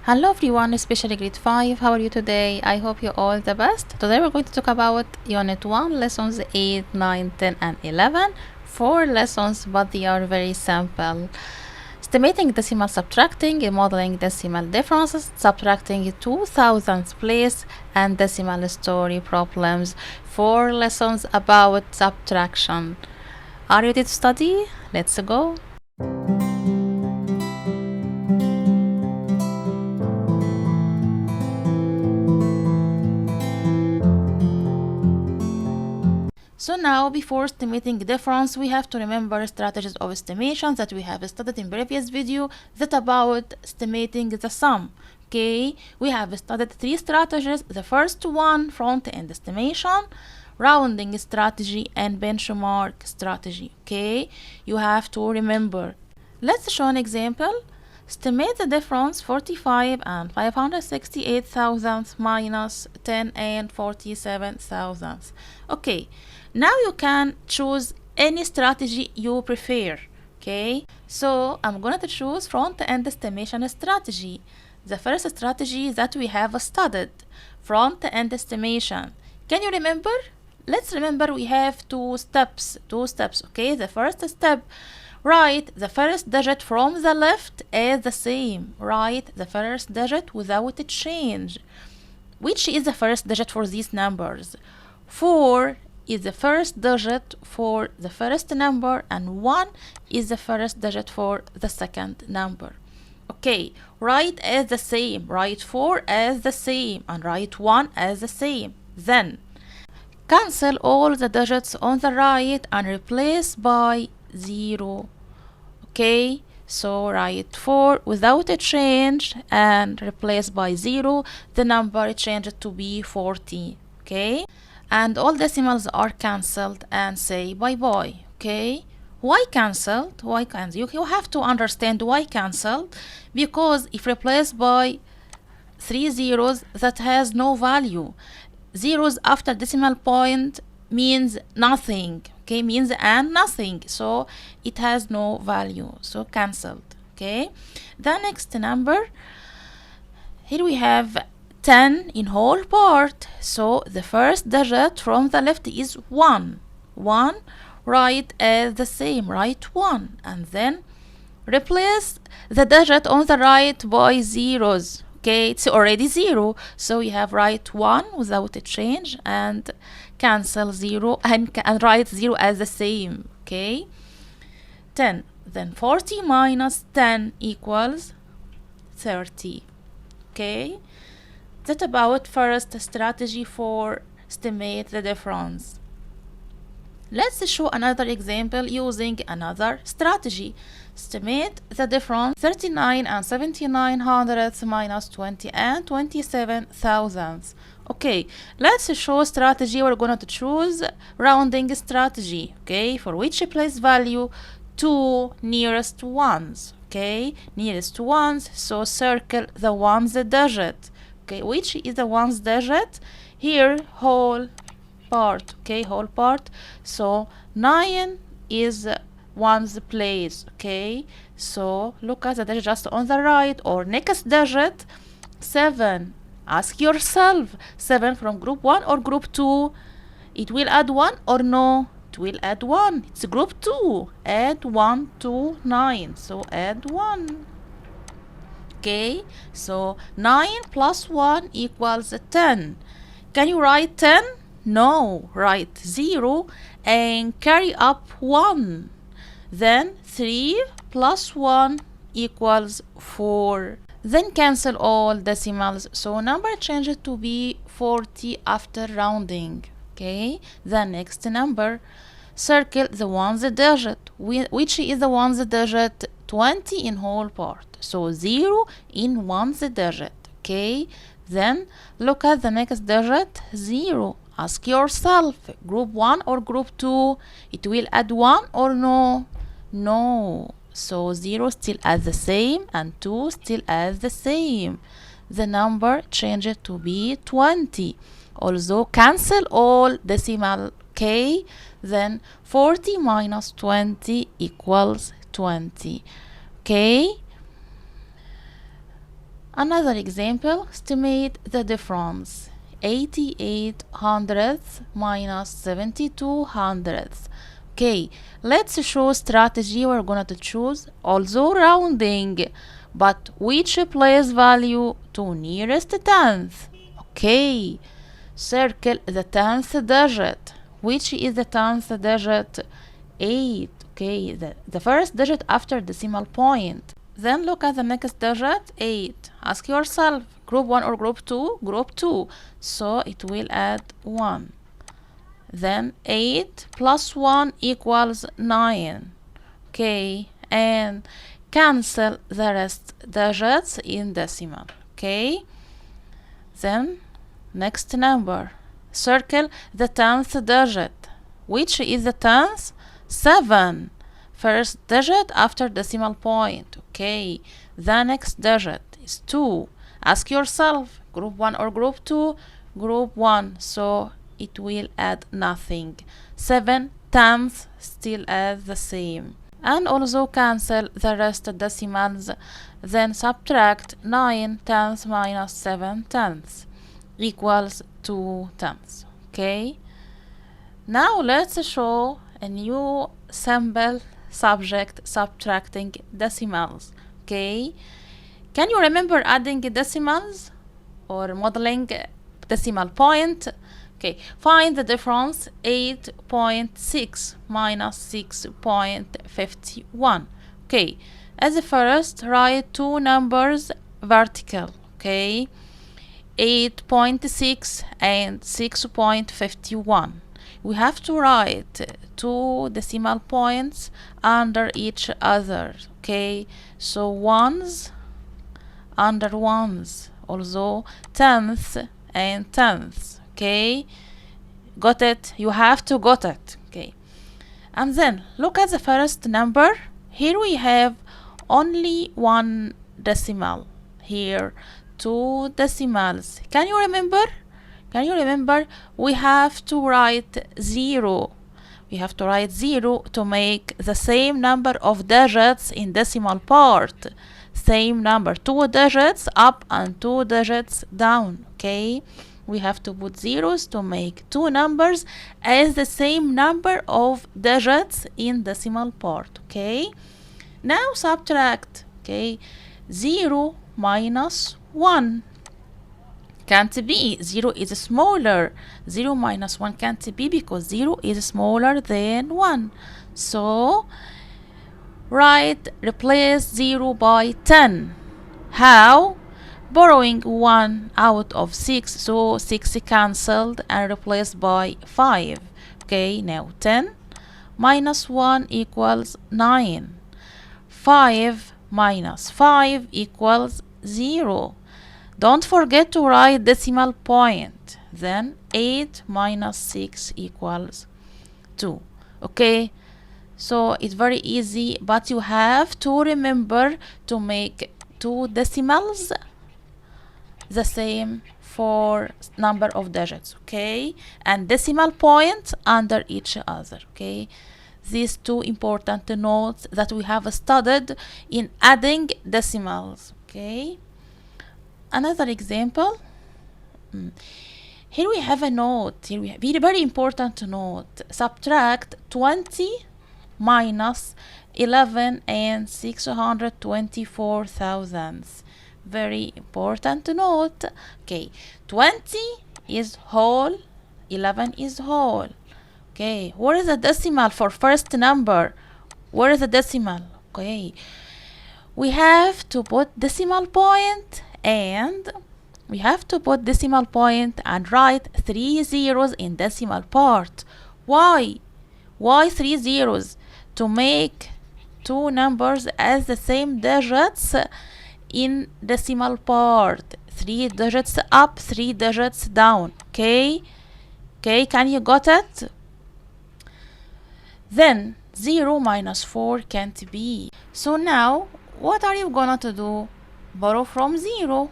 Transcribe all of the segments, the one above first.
Hello everyone, especially grade 5. How are you today? I hope you're all the best. Today we're going to talk about Unit 1, Lessons 8, 9, 10, and 11. 4 lessons, but they are very simple. Estimating decimal subtracting, modeling decimal differences, subtracting 2000th place, and decimal story problems. 4 lessons about subtraction. Are you ready to study? Let's go. So now, before estimating difference, we have to remember strategies of estimation that we have studied in previous video that about estimating the sum. Okay, we have studied 3 strategies. The first one, front-end estimation, rounding strategy, and benchmark strategy. Okay, you have to remember. Let's show an example. Estimate the difference 45 and 568 thousandths minus 10 and 47 thousandths. Okay, now you can choose any strategy you prefer. Okay, so I'm going to choose front-end estimation strategy. The first strategy that we have studied, front-end estimation. Can you remember? Let's remember we have two steps. Okay, the first step, write the first digit from the left as the same. Write the first digit without a change. Which is the first digit for these numbers? 4 is the first digit for the first number and 1 is the first digit for the second number. Okay, write as the same. Write 4 as the same and write 1 as the same. Then cancel all the digits on the right and replace by 0. Okay, so write 4 without a change and replace by 0. The number changed to be 40. Okay, and all decimals are cancelled and say bye bye. Okay, why cancelled? Why cancelled? You have to understand why cancelled, because if replaced by 3 zeros, that has no value. Zeros after decimal point means nothing. Okay, means and nothing, so it has no value, so cancelled. Okay, the next number, here we have 10 in whole part, so the first digit from the left is 1. Write as the same, write 1 and then replace the digit on the right by zeros. Okay, it's already 0, so you have write 1 without a change and cancel 0 and write 0 as the same. Okay, 10, then 40 minus 10 equals 30. Okay, that about first strategy for estimate the difference. Let's show another example using another strategy. Estimate the difference 39 and 79 hundredths minus 20 and 27 thousandths. Okay, let's show strategy. We're going to choose rounding strategy. Okay, for which place value 2 nearest ones. Okay, nearest ones, so circle the ones digit. Okay, which is the ones digit? Here, whole part. Okay, whole part, so 9 is one's place. Okay, so look at the digit just on the right or next digit. 7, ask yourself, 7 from group 1 or group 2? It will add 1 or no? It will add 1. It's group 2. Add 1 to 9, so add 1. Okay, so 9 plus 1 equals 10. Can you write 10? No, write 0 and carry up 1. Then 3 plus 1 equals 4. Then cancel all decimals, so number changed to be 40 after rounding. Okay, the next number, circle the ones digit. Which is the ones digit? 20 in whole part, so 0 in ones digit. Okay, then look at the next digit, 0. Ask yourself, group 1 or group 2? It will add 1 or no? No. So 0 still as the same and 2 still as the same. The number changed to be 20. Also cancel all decimal. Okay, then 40 minus 20 equals 20. Okay, Another example, estimate the difference. 88 hundredths minus 72 hundredths. Okay, let's show strategy we're gonna to choose. Also rounding, but which place value to nearest tenth? Okay, circle the 10th digit. Which is the 10th digit? 8. Okay, the first digit after decimal point. Then look at the next digit, 8. Ask yourself, group 1 or group 2? Group 2. So it will add 1. Then 8 plus 1 equals 9. Okay, and cancel the rest digits in decimal. Okay, then next number. Circle the 10th digit. Which is the 10th? 7. First digit after decimal point. Okay, the next digit is 2. Ask yourself, group 1 or group 2? Group 1, so it will add nothing. 7 tenths still adds the same. And also cancel the rest decimals. Then subtract 9 tenths minus 7 tenths equals 2 tenths. Okay, now let's show a new simple subject, subtracting decimals. Okay, can you remember adding decimals or modeling decimal point? Okay, find the difference. 8.6 minus 6.51. Okay, as a first, write two numbers vertical. Okay, 8.6 and 6.51. We have to write two decimal points under each other. Okay, so ones under ones, also tenths and tenths. Okay, got it? You have to got it. Okay, and then look at the first number. Here we have only one decimal. Here two decimals. Can you remember? Can you remember? We have to write 0. We have to write 0 to make the same number of digits in decimal part. Same number, 2 digits up and 2 digits down. Okay, we have to put zeros to make two numbers as the same number of digits in decimal part. Okay, now subtract. Okay, 0 minus 1 can't be. 0 is smaller. 0 minus 1 can't be because 0 is smaller than 1. So replace 0 by 10. How? Borrowing 1 out of 6, so 6 cancelled and replaced by 5. Okay, now 10 minus 1 equals 9. 5 minus 5 equals 0. Don't forget to write decimal point. Then 8 minus 6 equals 2. Okay, so it's very easy, but you have to remember to make two decimals the same for number of digits. Okay, and decimal points under each other. Okay, these two important notes that we have studied in adding decimals. Okay, another example. Here we have a note. Here we have very important note. Subtract 20 minus 11 and 624 thousandths. Very important note. Okay, 20 is whole, 11 is whole. Okay, where is the decimal for first number? Where is the decimal? Okay, we have to put decimal point and write 3 zeros in decimal part. Why? Why 3 zeros? To make two numbers as the same digits in decimal part. 3 digits up, 3 digits down. Okay, can you got it? Then 0 minus 4 can't be. So now what are you gonna to do? Borrow from 0.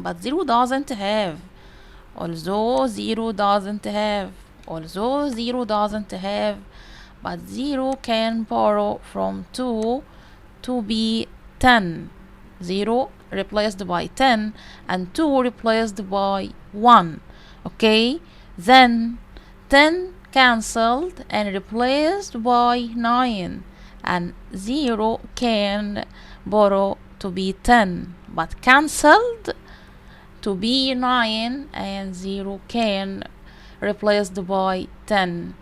But 0 doesn't have. Also 0 doesn't have. Also 0 doesn't have. But 0 can borrow from 2 to be 10. 0 replaced by 10 and 2 replaced by 1. Okay, then 10 cancelled and replaced by 9, and 0 can borrow to be 10 but cancelled to be 9, and 0 can replaced by 10.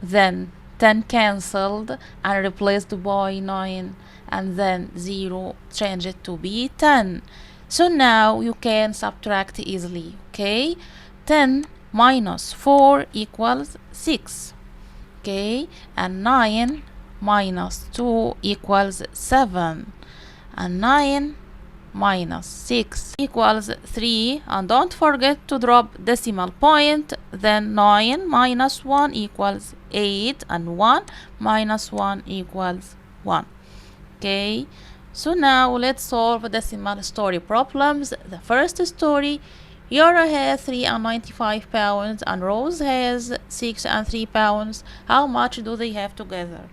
Then 10 cancelled and replaced by 9, and then 0 changed to be 10. So now you can subtract easily. Okay, 10 minus 4 equals 6. Okay, and 9 minus 2 equals 7, and 9 minus 6 equals 3, and don't forget to drop decimal point. Then 9 minus 1 equals 8, and 1 minus 1 equals 1. Okay, so now let's solve decimal story problems. The first story, Euro has 3 and 95 pounds and Rose has 6 and 3 pounds. How much do they have together?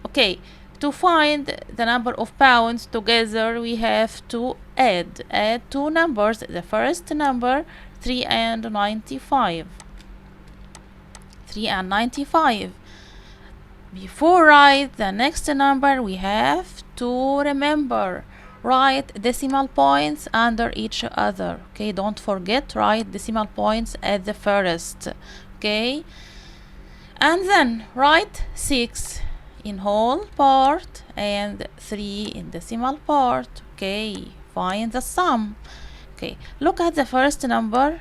Okay, to find the number of pounds together, we have to add two numbers. The first number, 3 and 95. 3 and 95. Before write the next number, we have to remember, write decimal points under each other. Okay, don't forget, write decimal points at the first. Okay, and then write 6 in whole part and 3 in decimal part. Okay, find the sum. Okay, look at the first number.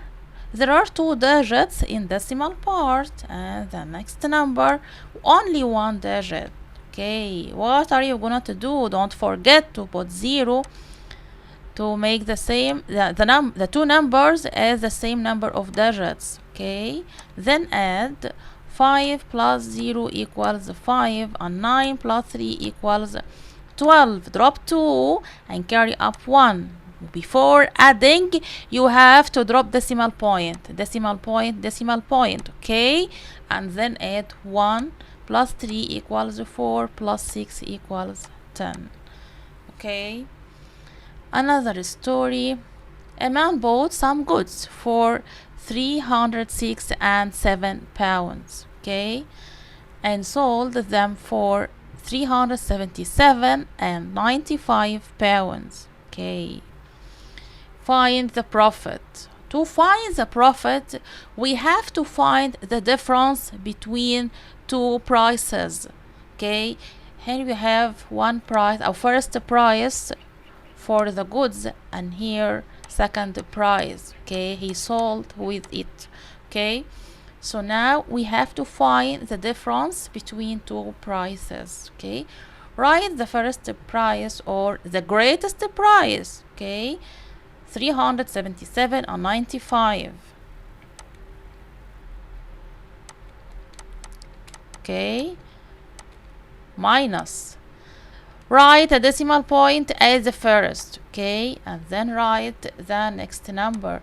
There are 2 digits in decimal part, and the next number only 1 digit. Okay, what are you gonna to do? Don't forget to put 0 to make the same the two numbers as the same number of digits. Okay, then add 5 plus 0 equals 5, and 9 plus 3 equals 12. Drop 2 and carry up 1. Before adding, you have to drop decimal point, decimal point, decimal point. Okay, and then add 1 plus 3 equals 4 plus 6 equals 10. Okay, another story. A man bought some goods for 306 and 7 pounds. Okay, and sold them for 377 and 95 pounds. Okay, find the profit. To find the profit, we have to find the difference between two prices. Okay, here we have one price, our first price for the goods, and here second price. Okay, he sold with it. Okay, so now we have to find the difference between two prices. Okay, write the first price or the greatest price. Okay, 377 and 95. Okay, minus, write a decimal point as the first. Okay, and then write the next number,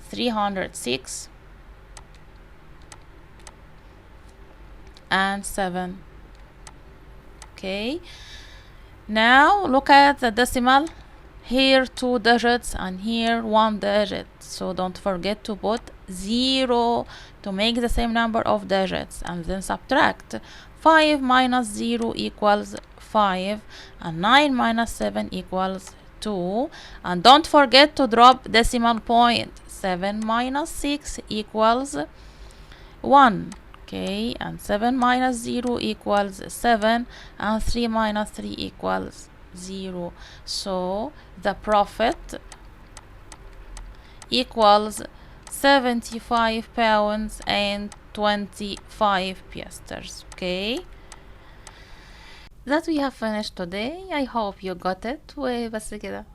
306 and 7. Okay, now look at the decimal. Here 2 digits and here 1 digit, so don't forget to put 0 to make the same number of digits, and then subtract. 5 minus 0 equals 5, and 9 minus 7 equals 2, and don't forget to drop decimal point. 7 minus 6 equals 1. Okay, and 7 minus 0 equals 7, and 3 minus 3 equals 0. So the profit equals 75 pounds and 25 piasters. Okay, that we have finished today. I hope you got it. وبس كده.